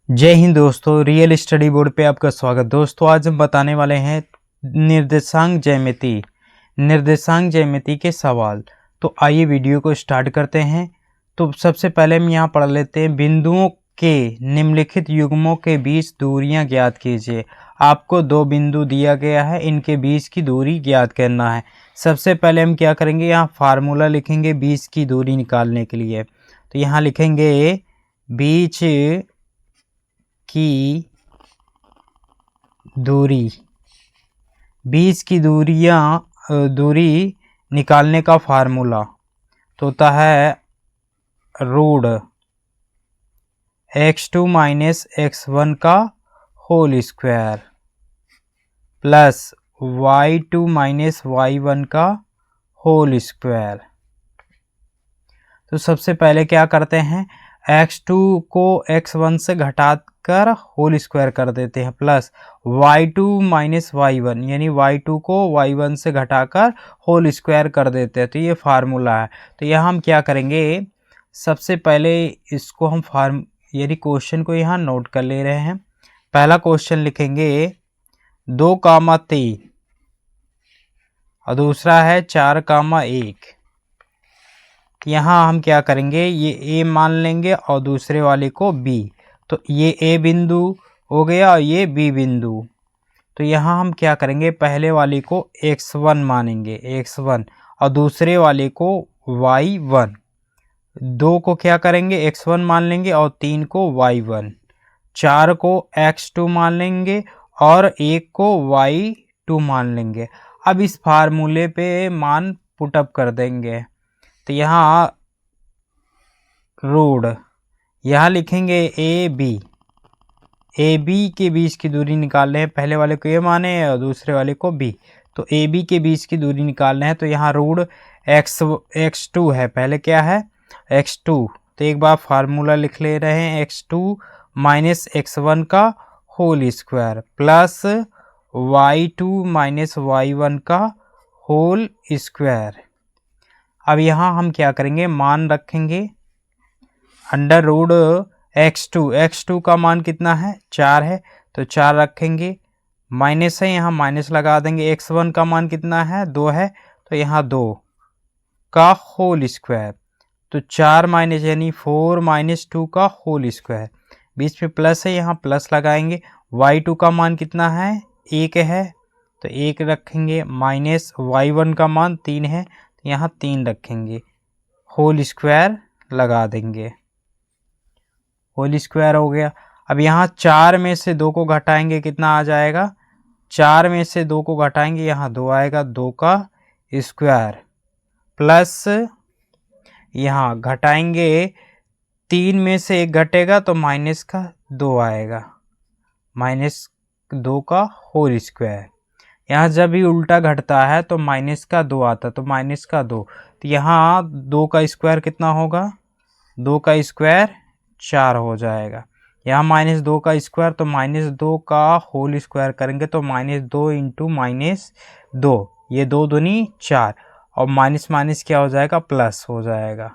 जय हिंद दोस्तों, real study board पे आपका स्वागत। दोस्तों आज हम बताने वाले हैं निर्देशांक ज्यामिति के सवाल। तो आइए वीडियो को स्टार्ट करते हैं। तो सबसे पहले हम यहाँ पढ़ लेते हैं, बिंदुओं के निम्नलिखित युग्मों के बीच दूरियां ज्ञात कीजिए। आपको दो बिंदु दिया गया है, इनके बीच की दूरी ज्ञात करना है। सबसे पहले हम क्या करेंगे, यहाँ फार्मूला लिखेंगे बीच की दूरी निकालने के लिए। तो यहाँ लिखेंगे बीच की दूरी, बीच की दूरी निकालने का फार्मूला तो होता है रूट x2 माइनस x1 का whole square plus y2 minus y1 का होल स्क्वायर। तो सबसे पहले क्या करते हैं, x2 को x1 से घटाकर होल स्क्वायर कर देते हैं, प्लस y2 माइनस y1 यानी y2 को y1 से घटाकर होल स्क्वायर कर देते हैं। तो ये फार्मूला है। तो यहाँ हम क्या करेंगे, सबसे पहले इसको हम यानी क्वेश्चन को यहाँ नोट कर ले रहे हैं। पहला क्वेश्चन लिखेंगे 2,3 और दूसरा है 4,1। यहाँ हम क्या करेंगे, ये A मान लेंगे और दूसरे वाले को B। तो ये A बिंदु हो गया और ये B बिंदु। तो यहाँ हम क्या करेंगे, पहले वाले को x1 मानेंगे x1 और दूसरे वाले को y1। 2 को क्या करेंगे x1 मान लेंगे और 3 को y1। 4 को x2 मान लेंगे और 1 को y2 मान लेंगे। अब इस फार्मूले पे मान पुटअप कर देंगे। तो यहाँ रूट, यहाँ लिखेंगे ए बी के बीच की दूरी निकाल रहे हैं। पहले वाले को ए माने और दूसरे वाले को बी। तो ए बी के बीच की दूरी निकाल रहे हैं। तो यहाँ रूट x2 है, पहले क्या है x2। तो एक बार फार्मूला लिख ले रहे हैं, x2 माइनस x1 का whole square plus y2 minus y1 का होल स्क्वायर। अब यहाँ हम क्या करेंगे, मान रखेंगे अंडर रूट x2 का मान कितना है 4 है, तो 4 रखेंगे। माइनस है, यहाँ माइनस लगा देंगे। x1 का मान कितना है 2 है, तो यहाँ 2 का होल स्क्वायर। तो 4 माइनस यानी 4 माइनस 2 का होल स्क्वायर। बीच में प्लस है, यहाँ प्लस लगाएंगे। y2 का मान कितना है 1 है, तो 1 रखेंगे। माइनस y1 का मान 3 है, यहाँ 3 रखेंगे। होल स्क्वायर लगा देंगे, होल स्क्वायर हो गया। अब यहाँ 4 में से 2 को घटाएंगे, कितना आ जाएगा, 4 में से 2 को घटाएंगे, यहाँ 2 आएगा, 2 का स्क्वायर प्लस यहाँ घटाएंगे 3 में से 1 घटेगा तो माइनस का 2 आएगा, माइनस 2 का होल स्क्वायर। यहाँ जब भी उल्टा घटता है तो माइनस का 2 आता है, तो माइनस का 2। तो यहाँ 2 का स्क्वायर कितना होगा, 2 का स्क्वायर 4 हो जाएगा। यहाँ माइनस 2 का स्क्वायर, तो माइनस 2 का होल स्क्वायर करेंगे तो माइनस 2 इंटू माइनस 2, ये 2 दूनी 4 और माइनस माइनस क्या हो जाएगा, प्लस हो जाएगा।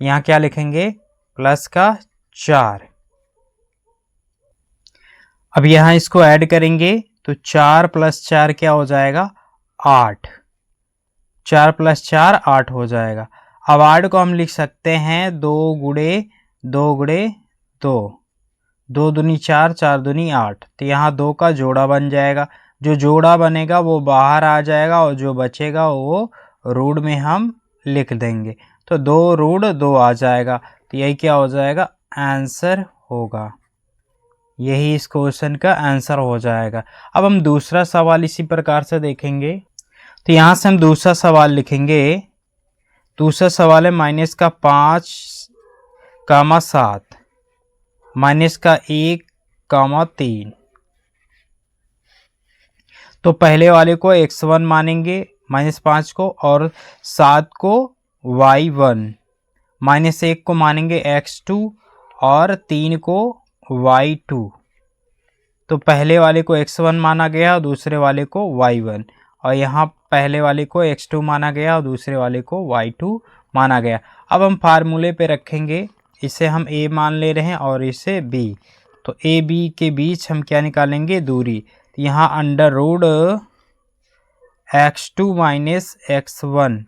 तो यहाँ क्या लिखेंगे, प्लस का 4। अब यहाँ इसको ऐड करेंगे तो 4 प्लस 4 क्या हो जाएगा 8। 4 प्लस 4 8 हो जाएगा। अब 8 को हम लिख सकते हैं 2 गुणे 2 गुणे 2, 2 दूनी 4, 4 दूनी 8। तो यहाँ 2 का जोड़ा बन जाएगा। जो जोड़ा बनेगा वो बाहर आ जाएगा और जो बचेगा वो रूट में हम लिख देंगे। तो 2 रूट 2 आ जाएगा। तो यही क्या हो जाएगा, आंसर होगा। यही इस क्वेश्चन का आंसर हो जाएगा। अब हम दूसरा सवाल इसी प्रकार से देखेंगे। तो यहाँ से हम दूसरा सवाल लिखेंगे। दूसरा सवाल है माइनस का 5 कामा 7 माइनस का 1 कामा 3। तो पहले वाले को x1 मानेंगे माइनस 5 को, और 7 को y1, माइनस 1 को मानेंगे x2 और 3 को y2। तो पहले वाले को x1 माना गया और दूसरे वाले को y1, और यहाँ पहले वाले को x2 माना गया और दूसरे वाले को y2 माना गया। अब हम फार्मूले पे रखेंगे इसे हम a मान ले रहे हैं और इसे b। तो a b के बीच हम क्या निकालेंगे, दूरी। तो यहाँ under root x2 minus x1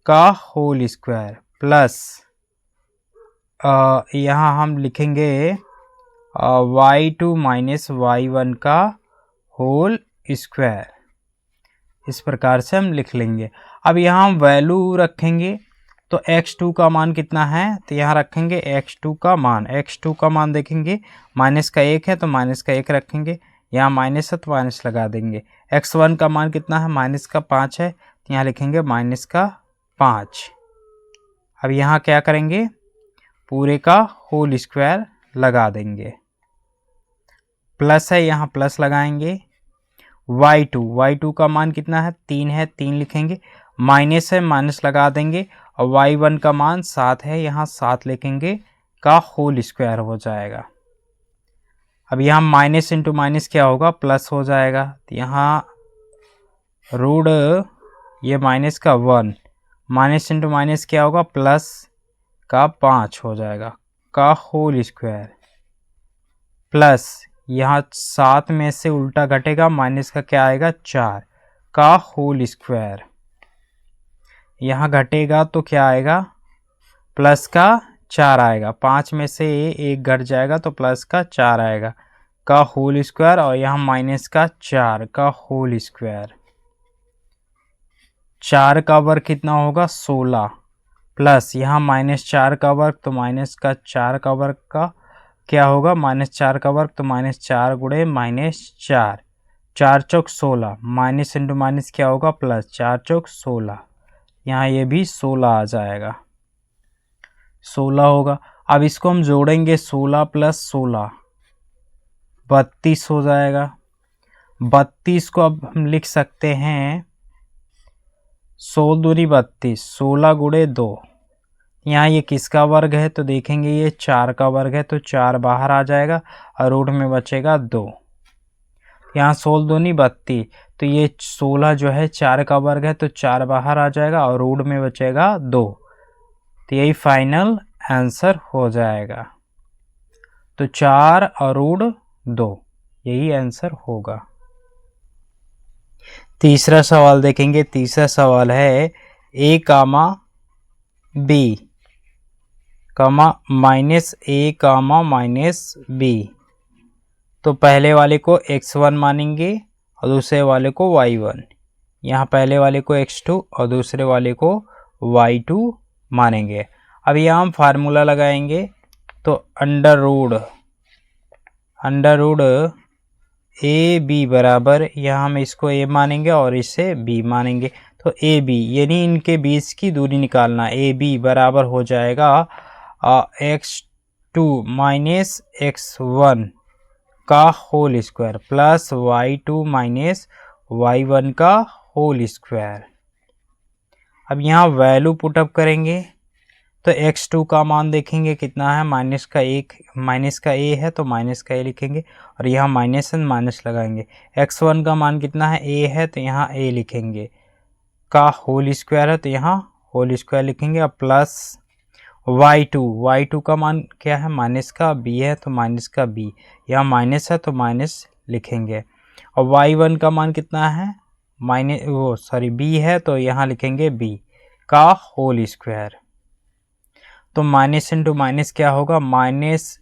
का होल स्क्वायर प्लस यहाँ हम लिखेंगे y2 माइनस y1 का होल स्क्वायर। इस प्रकार से हम लिख लेंगे। अब यहाँ हम वैल्यू रखेंगे, तो x2 का मान कितना है, तो यहाँ रखेंगे x2 का मान देखेंगे, माइनस का 1 है तो माइनस का 1 रखेंगे, यहाँ माइनस है तो माइनस लगा देंगे। x1 का मान कितना है, माइनस का 5 है, तो यहाँ लिखेंगे माइनस का 5। अब यहाँ क्या करेंगे, पूरे का होल स्क्वायर लगा देंगे। प्लस है, यहाँ प्लस लगाएंगे। y2 का मान कितना है, 3 है, 3 लिखेंगे। माइनस है, माइनस लगा देंगे। और y1 का मान 7 है, यहाँ 7 लिखेंगे, का होल स्क्वायर हो जाएगा। अब यहाँ माइनस इंटू माइनस क्या होगा, प्लस हो जाएगा। तो यहाँ रूट ये माइनस का 1, माइनस इंटू माइनस क्या होगा, प्लस का 5 हो जाएगा, का होल स्क्वायर प्लस यहाँ 7 में से उल्टा घटेगा, माइनस का क्या आएगा, 4 का होल स्क्वायर। यहाँ घटेगा तो क्या आएगा, प्लस का 4 आएगा। 5 में से 1 घट जाएगा तो प्लस का 4 आएगा, का होल स्क्वायर। और यहाँ माइनस का 4 का होल स्क्वायर। 4 का वर्ग कितना होगा, 16, प्लस यहाँ माइनस 4 का वर्ग, तो माइनस का 4 का वर्ग का क्या होगा, माइनस 4 का वर्ग, तो माइनस 4 गुणे माइनस 4, 4 चौक 16, माइनस इंटू माइनस क्या होगा, प्लस, 4 चौक 16, यहाँ ये भी 16 आ जाएगा, 16 होगा। अब इसको हम जोड़ेंगे, 16 प्लस 16 32 हो जाएगा। 32 को अब हम लिख सकते हैं 100 दूनी 32, 16 गुणे 2। यहाँ ये किसका वर्ग है, तो देखेंगे ये 4 का वर्ग है, तो 4 बाहर आ जाएगा और रूट में बचेगा 2। यहाँ 16 दूनी 32, तो ये 16 जो है 4 का वर्ग है, तो 4 बाहर आ जाएगा और रूट में बचेगा 2। तो यही फाइनल आंसर हो जाएगा। तो 4 और रूट 2 यही आंसर होगा। तीसरा सवाल देखेंगे। तीसरा सवाल है a comma b comma minus a comma minus b। तो पहले वाले को x1 मानेंगे और दूसरे वाले को y1। यहाँ पहले वाले को x2 और दूसरे वाले को y2 मानेंगे। अब यहाँ हम फार्मूला लगाएंगे, तो अंडर रूट ए बी बराबर, यहाँ हम इसको a मानेंगे और इसे b मानेंगे। तो ए बी यानी इनके बीच की दूरी निकालना। ए बी बराबर हो जाएगा x2 माइनस x1 का whole square plus y2 minus y1 का होल स्क्वायर। अब यहाँ वैल्यू पुटअप करेंगे, तो x2 का मान देखेंगे कितना है, माइनस का a है तो माइनस का a लिखेंगे और यहाँ माइनस एंड माइनस लगाएंगे। x1 का मान कितना है, a है तो यहाँ a लिखेंगे, का होल स्क्वायर है तो यहाँ होल स्क्वायर लिखेंगे। अब प्लस y2 का मान क्या है, माइनस का b है तो माइनस का b, यहाँ माइनस है तो माइनस लिखेंगे। और y1 का मान कितना है, b है तो यहाँ लिखेंगे b का होल स्क्वायर। तो माइनस इंटू माइनस क्या होगा, माइनस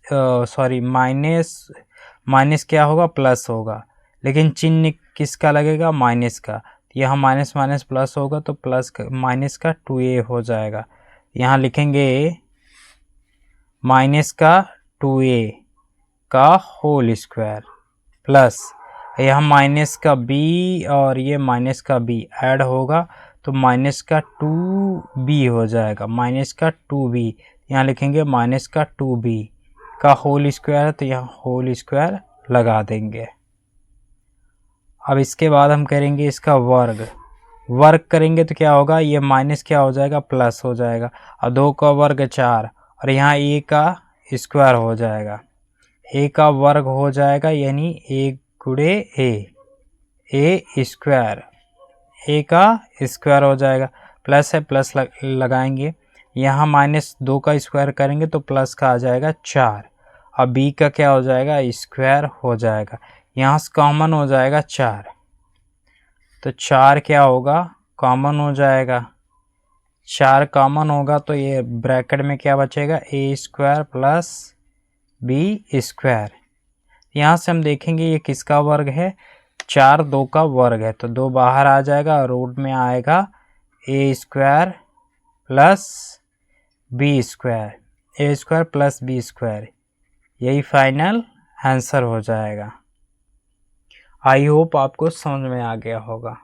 क्या होगा, प्लस होगा, लेकिन चिन्ह किसका लगेगा, माइनस का। यहाँ माइनस माइनस प्लस होगा तो प्लस माइनस का 2a हो जाएगा। यहाँ लिखेंगे माइनस का 2a का होल स्क्वायर प्लस यहाँ माइनस का b और ये माइनस का b ऐड होगा तो माइनस का 2b हो जाएगा, माइनस का 2b। यहाँ लिखेंगे माइनस का 2b का होल स्क्वायर, तो यहाँ होल स्क्वायर लगा देंगे। अब इसके बाद हम करेंगे इसका वर्ग करेंगे तो क्या होगा, ये माइनस क्या हो जाएगा, प्लस हो जाएगा। और 2 का वर्ग 4 और यहाँ a का स्क्वायर हो जाएगा, a का वर्ग हो जाएगा यानी a गुणे a स्क्वायर, a का स्क्वायर हो जाएगा। प्लस है प्लस लगाएंगे, यहाँ -2 का स्क्वायर करेंगे तो प्लस का आ जाएगा 4, और b का क्या हो जाएगा, स्क्वायर हो जाएगा। यहाँ से कॉमन हो जाएगा 4, तो 4 क्या होगा, कॉमन हो जाएगा। 4 कॉमन होगा तो ये ब्रैकेट में क्या बचेगा, a square plus b square. यहाँ से हम देखेंगे ये किसका वर्ग है, 4 2 का वर्ग है, तो 2 बाहर आ जाएगा और रूट में आएगा a square plus b square, a square plus b square. यही फाइनल आंसर हो जाएगा। आई होप आपको समझ में आ गया होगा।